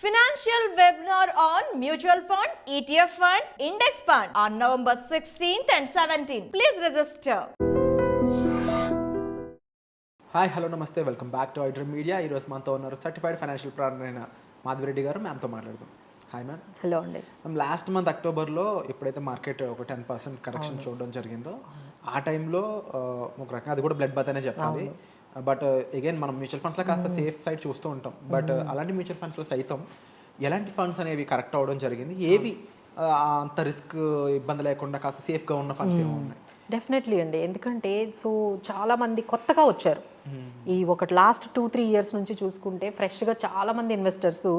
Financial webinar on mutual fund, ETF funds, index fund on November 16th and 17th. Please register. Hi hello నమస్తే welcome back to iDream Media. ఈరోజు మనతో ఉన్నారు certified financial planner అయిన మాధవిరెడ్డి గారు. మ్యామ్తో మాట్లాడదాం. Hi ma'am. Hello అండి. Ma'am, last month అక్టోబర్లో ఎప్పుడైతే మార్కెట్ ఒక 10% కరెక్షన్ చూడడం జరిగిందో ఆ టైంలో ఒక రకంగా అది కూడా బ్లడ్ బాత్ అనే చెప్పాలి. బట్ అగైన్ మనం మ్యూచువల్ ఫండ్స్లో కాస్త సేఫ్ సైడ్ చూస్తూ ఉంటాం. బట్ అలాంటి మ్యూచువల్ ఫండ్స్లో సైతం ఎలాంటి ఫండ్స్ అనేవి కరెక్ట్ అవ్వడం జరిగింది, ఏవి అంత రిస్క్ ఇబ్బంది లేకుండా కాస్త సేఫ్గా ఉన్న ఫండ్స్ ఏమో ఉన్నాయి? డెఫినెట్లీ అండి. ఎందుకంటే చాలామంది కొత్తగా వచ్చారు. ఈ ఒక లాస్ట్ 2-3 ఇయర్స్ నుంచి చూసుకుంటే ఫ్రెష్గా చాలామంది ఇన్వెస్టర్స్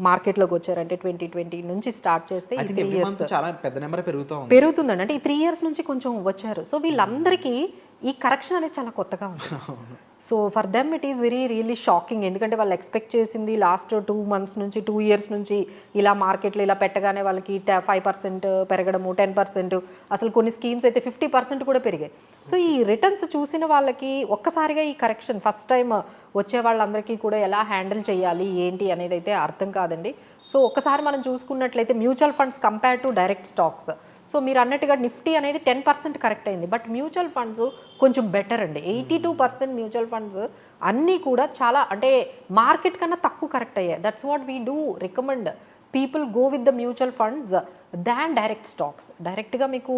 మార్కెట్లోకి వచ్చారు. అంటే 2020 నుంచి స్టార్ట్ చేస్తే ఈ 3 ఇయర్స్ చాలా పెద్ద నెంబర్ పెరుగుతుందండి. అంటే ఈ 3 ఇయర్స్ నుంచి కొంచెం వచ్చారు. సో వీళ్ళందరికీ ఈ కరెక్షన్ అనేది చాలా కొత్తగా ఉంది. So for them it is really shocking. ఎందుకంటే వాళ్ళు ఎక్స్పెక్ట్ చేసింది లాస్ట్ 2 మంత్స్ నుంచి 2 ఇయర్స్ నుంచి ఇలా మార్కెట్లో ఇలా పెట్టగానే వాళ్ళకి 5% పెరగడము, 10%, అసలు కొన్ని స్కీమ్స్ అయితే 50% కూడా పెరిగాయి. సో ఈ రిటర్న్స్ చూసిన వాళ్ళకి ఒక్కసారిగా ఈ కరెక్షన్ ఫస్ట్ టైం వచ్చే వాళ్ళందరికీ కూడా ఎలా హ్యాండిల్ చేయాలి ఏంటి అనేది అయితే అర్థం కాదండి. సో ఒక్కసారి మనం చూసుకున్నట్లయితే mutual funds compare to direct stocks, so మీరు అన్నట్టుగా నిఫ్టీ అనేది 10% కరెక్ట్ అయింది. బట్ మ్యూచువల్ ఫండ్స్ కొంచెం బెటర్ అండి. 82% మ్యూచువల్ ఫండ్స్ అన్నీ కూడా చాలా అంటే మార్కెట్ కన్నా తక్కువ కరెక్ట్ అయ్యాయి. That's what we do recommend people go with the mutual funds than direct stocks. డైరెక్ట్గా మీకు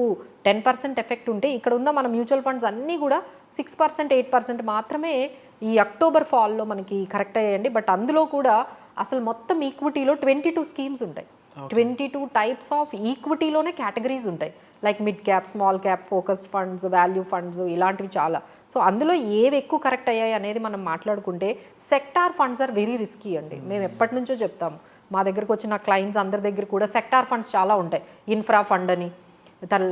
10% ఎఫెక్ట్ ఉంటే ఇక్కడ ఉన్న మన మ్యూచువల్ ఫండ్స్ అన్నీ కూడా 6%, 8% మాత్రమే ఈ అక్టోబర్ ఫాల్లో మనకి కరెక్ట్ అయ్యాయండి. బట్ అందులో కూడా అసలు మొత్తం ఈక్విటీలో 22 స్కీమ్స్ ఉంటాయి. 22 టైప్స్ ఆఫ్ ఈక్విటీలోనే కేటగిరీస్ ఉంటాయి. Like mid cap, small cap, focused funds, value funds, ఇలాంటివి చాలా. సో అందులో ఏవి ఎక్కువ కరెక్ట్ అయ్యాయి అనేది మనం మాట్లాడుకుంటే sector funds are very risky అండి. మేము ఎప్పటి నుంచో చెప్తాము, మా దగ్గరకు వచ్చిన క్లయింట్స్ అందరి దగ్గర కూడా సెక్టార్ ఫండ్స్ చాలా ఉంటాయి. ఇన్ఫ్రా ఫండ్ అని,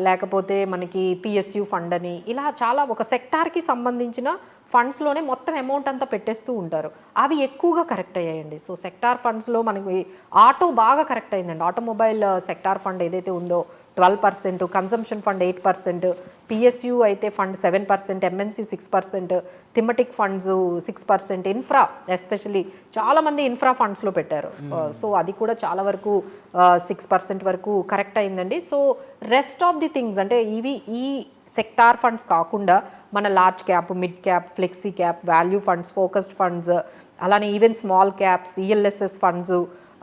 లేకపోతే మనకి పిఎస్యు ఫండ్ అని, ఇలా చాలా ఒక సెక్టార్కి సంబంధించిన ఫండ్స్లోనే మొత్తం అమౌంట్ అంతా పెట్టేస్తూ ఉంటారు. అవి ఎక్కువగా కరెక్ట్ అయ్యాయండి. సో సెక్టార్ ఫండ్స్లో మనకి ఆటో బాగా కరెక్ట్ అయిందండి. ఆటోమొబైల్ సెక్టార్ ఫండ్ ఏదైతే ఉందో 12%, కన్సంప్షన్ ఫండ్ 8%, పిఎస్యు అయితే fund 7%, MNC 6%, thematic funds 6%, infra especially చాలామంది ఇన్ఫ్రా ఫండ్స్లో పెట్టారు. సో అది కూడా చాలా వరకు 6% వరకు కరెక్ట్ అయిందండి. So rest of the things అంటే ఈ సెక్టార్ ఫండ్స్ కాకుండా మన large cap, mid cap, flexi cap, value funds, focused funds, అలానే even small caps, ELSS funds,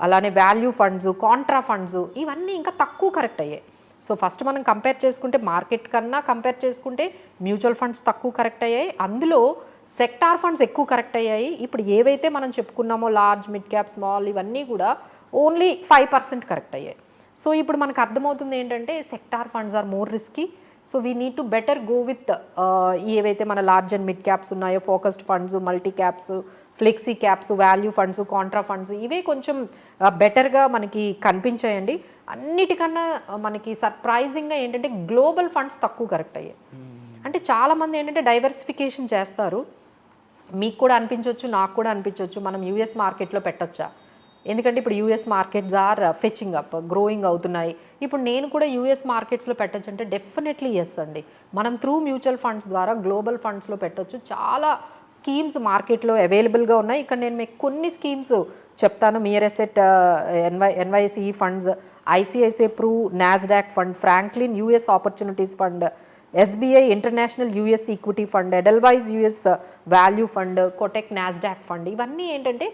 అలానే వాల్యూ ఫండ్స్, కాంట్రా ఫండ్స్, ఇవన్నీ ఇంకా తక్కువ కరెక్ట్ అయ్యాయి. సో ఫస్ట్ మనం కంపేర్ చేసుకుంటే మార్కెట్ కన్నా కంపేర్ చేసుకుంటే మ్యూచువల్ ఫండ్స్ తక్కువ కరెక్ట్ అయ్యాయి. అందులో సెక్టార్ ఫండ్స్ ఎక్కువ కరెక్ట్ అయ్యాయి. ఇప్పుడు ఏవైతే మనం చెప్పుకున్నామో లార్జ్, మిడ్ క్యాప్, స్మాల్, ఇవన్నీ కూడా ఓన్లీ 5% కరెక్ట్ అయ్యాయి. సో ఇప్పుడు మనకు అర్థమవుతుంది ఏంటంటే sector funds are more risky. So we need to better go with ఏవైతే మన లార్జ్ అండ్ మిడ్ క్యాప్స్ ఉన్నాయో, focused funds, multi caps, flexi caps, value funds, contra funds, ఇవే కొంచెం బెటర్గా మనకి కనిపించాయండి. అన్నిటికన్నా మనకి సర్ప్రైజింగ్గా ఏంటంటే గ్లోబల్ ఫండ్స్ తక్కువ కరెక్ట్ అయ్యాయి. అంటే చాలామంది ఏంటంటే డైవర్సిఫికేషన్ చేస్తారు. మీకు కూడా అనిపించవచ్చు, నాకు కూడా అనిపించవచ్చు, మనం యూఎస్ మార్కెట్లో పెట్టొచ్చా, ఎందుకంటే ఇప్పుడు US markets are fetching up, growing అవుతున్నాయి. ఇప్పుడు నేను కూడా యూఎస్ మార్కెట్స్లో పెట్టచ్చు అంటే డెఫినెట్లీ ఎస్ అండి. మనం త్రూ మ్యూచువల్ ఫండ్స్ ద్వారా గ్లోబల్ ఫండ్స్లో పెట్టచ్చు. చాలా స్కీమ్స్ మార్కెట్లో అవైలబుల్గా ఉన్నాయి. ఇక్కడ నేను మీకు కొన్ని స్కీమ్స్ చెప్తాను. Mirae asset NYSE funds, ICICI Pru Nasdaq fund, Franklin US opportunities fund, SBI international US equity fund, Edelweiss US value fund, Kotak Nasdaq fund, ఇవన్నీ ఏంటంటే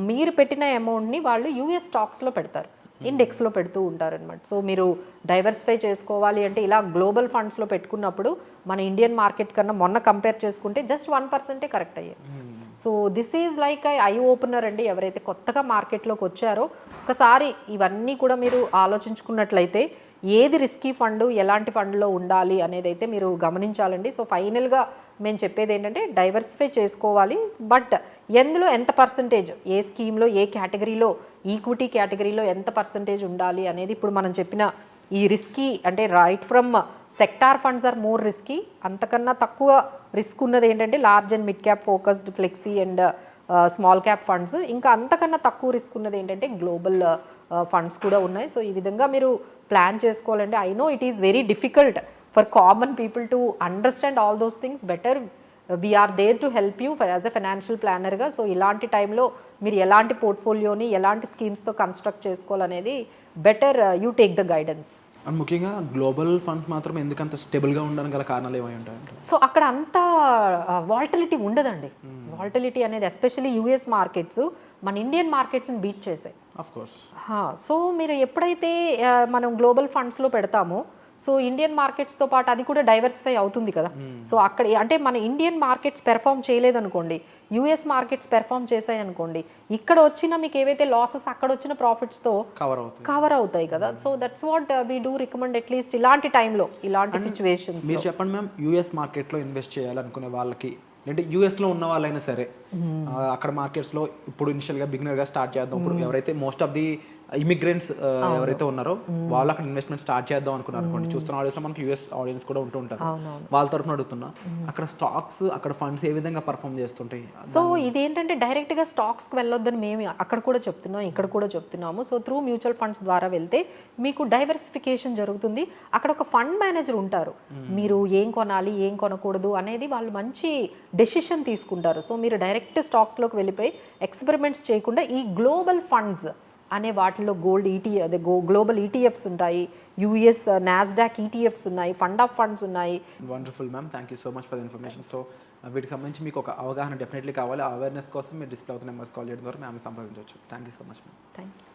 మీరు పెట్టిన అమౌంట్ని వాళ్ళు యూఎస్ స్టాక్స్లో పెడతారు, ఇండెక్స్లో పెడుతూ ఉంటారనమాట. సో మీరు డైవర్సిఫై చేసుకోవాలి అంటే ఇలా గ్లోబల్ ఫండ్స్లో పెట్టుకున్నప్పుడు మన ఇండియన్ మార్కెట్ కన్నా మొన్న కంపేర్ చేసుకుంటే జస్ట్ 1% కరెక్ట్ అయ్యాయి. So this is like eye opener అండి. ఎవరైతే కొత్తగా మార్కెట్లోకి వచ్చారో ఒకసారి ఇవన్నీ కూడా మీరు ఆలోచించుకున్నట్లయితే ఏది రిస్కీ ఫండ్, ఎలాంటి ఫండ్లో ఉండాలి అనేది అయితే మీరు గమనించాలండి. సో ఫైనల్గా మేము చెప్పేది ఏంటంటే డైవర్సిఫై చేసుకోవాలి. బట్ ఎందులో ఎంత పర్సంటేజ్, ఏ స్కీమ్లో, ఏ కేటగిరీలో, ఈక్విటీ కేటగిరీలో ఎంత పర్సంటేజ్ ఉండాలి అనేది ఇప్పుడు మనం చెప్పిన ఈ రిస్కీ అంటే right from sector funds are more risky. అంతకన్నా తక్కువ రిస్క్ ఉన్నది ఏంటంటే large and mid cap, focused, flexi and small cap funds. ఇంకా అంతకన్నా తక్కువ రిస్క్ ఉన్నది ఏంటంటే గ్లోబల్ ఫండ్స్ కూడా ఉన్నాయి. సో ఈ విధంగా మీరు ప్లాన్ చేసుకోవాలండి. I know it is very difficult for common people to understand all those things. Better we are there to help you as a financial ప్లానర్గా. సో ఇలాంటి టైంలో మీరు ఎలాంటి పోర్ట్ఫోలియోని ఎలాంటి స్కీమ్స్తో కన్స్ట్రక్ట్ చేసుకోవాలనేది better you take the guidance. And ముఖ్యంగా గ్లోబల్ ఫండ్స్ మాత్రం ఎందుకంత స్టేబుల్గా ఉండడానికి గల కారణాలు ఏమై ఉంటాయంటే? సో అక్కడ అంత వాల్టిలిటీ ఉండదండి. వాల్టిలిటీ అనేది ఎస్పెషల్లీ యూఎస్ మార్కెట్స్ మన ఇండియన్ మార్కెట్స్ని బీట్ చేసాయి. Of course. సో మీరు ఎప్పుడైతే మనం గ్లోబల్ ఫండ్స్లో పెడతామో సో ఇండియన్ మార్కెట్స్తో పాటు అది కూడా డైవర్సిఫై అవుతుంది కదా. సో అక్కడ అంటే మన ఇండియన్ మార్కెట్స్ పెర్ఫామ్ చేయలేదనుకోండి, యూఎస్ మార్కెట్స్ పెర్ఫామ్ చేసాయి అనుకోండి, ఇక్కడ వచ్చిన మీకు ఏవైతే లాసెస్ అక్కడ వచ్చిన ప్రాఫిట్స్తో కవర్ అవుతాయి కదా. So that's what we do recommend at least ఇలాంటి టైంలో ఇలాంటి సిచ్యువేషన్స్. మీరు చెప్పండి మ్యామ్, యూఎస్ మార్కెట్లో ఇన్వెస్ట్ చేయాలనుకునే వాళ్ళకి అంటే యూఎస్లో ఉన్న వాళ్ళైనా సరే అక్కడ మార్కెట్స్లో ఇప్పుడు ఇనిషియల్గా బిగినర్గా స్టార్ట్ చేద్దాం, ఇప్పుడు ఎవరైతే మోస్ట్ ఆఫ్ ది ఇమిగ్రెంట్స్ ఎవరైతే ఉన్నారో వాళ్ళు అక్కడ ఇన్వెస్ట్మెంట్ స్టార్ట్ చేద్దాం అనుకున్నారు అనుకోండి, చూస్తున్న ఆడియన్స్లో మనకి యూఎస్ ఆడియన్స్ కూడా ఉంటూ ఉంటారు, వాళ్ళ తరఫున అడుగుతున్నా అక్కడ స్టాక్స్ అక్కడ ఫండ్స్ ఏ విధంగా పర్ఫామ్ చేస్తుంటాయి? సో ఇదేంటంటే డైరెక్ట్గా స్టాక్స్కి వెళ్ళొద్దని మేము అక్కడ కూడా చెప్తున్నాం, ఇక్కడ కూడా చెప్తున్నాము. సో త్రూ మ్యూచువల్ ఫండ్స్ ద్వారా వెళ్తే మీకు డైవర్సిఫికేషన్ జరుగుతుంది. అక్కడ ఒక ఫండ్ మేనేజర్ ఉంటారు, మీరు ఏం కొనాలి ఏం కొనకూడదు అనేది వాళ్ళు మంచి డెసిషన్ తీసుకుంటారు. సో మీరు డైరెక్ట్ స్టాక్స్లోకి వెళ్ళిపోయి ఎక్స్పెరిమెంట్స్ చేయకుండా ఈ గ్లోబల్ ఫండ్స్ అనే వాటిలో గోల్డ్ అదే గ్లోబల్ ఈటీఎఫ్స్ ఉంటాయి, యూఎస్ నాస్డాక్ ఈటీఎఫ్స్ ఉన్నాయి, ఫండ్ ఆఫ్ ఫండ్స్ ఉన్నాయి. Wonderful ma'am, thank you so much for the information. So వీటికి సంబంధించి మీకు ఒక అవగాహన డెఫినెట్లీ కావాలి. ఆ అవేర్నెస్ కోసం మీరు డిస్ప్లే అవుతున్న నెంబర్స్ కాల్ చేయడం ద్వారా మేము సంప్రదించవచ్చు. Thank you so much ma'am. Thank you.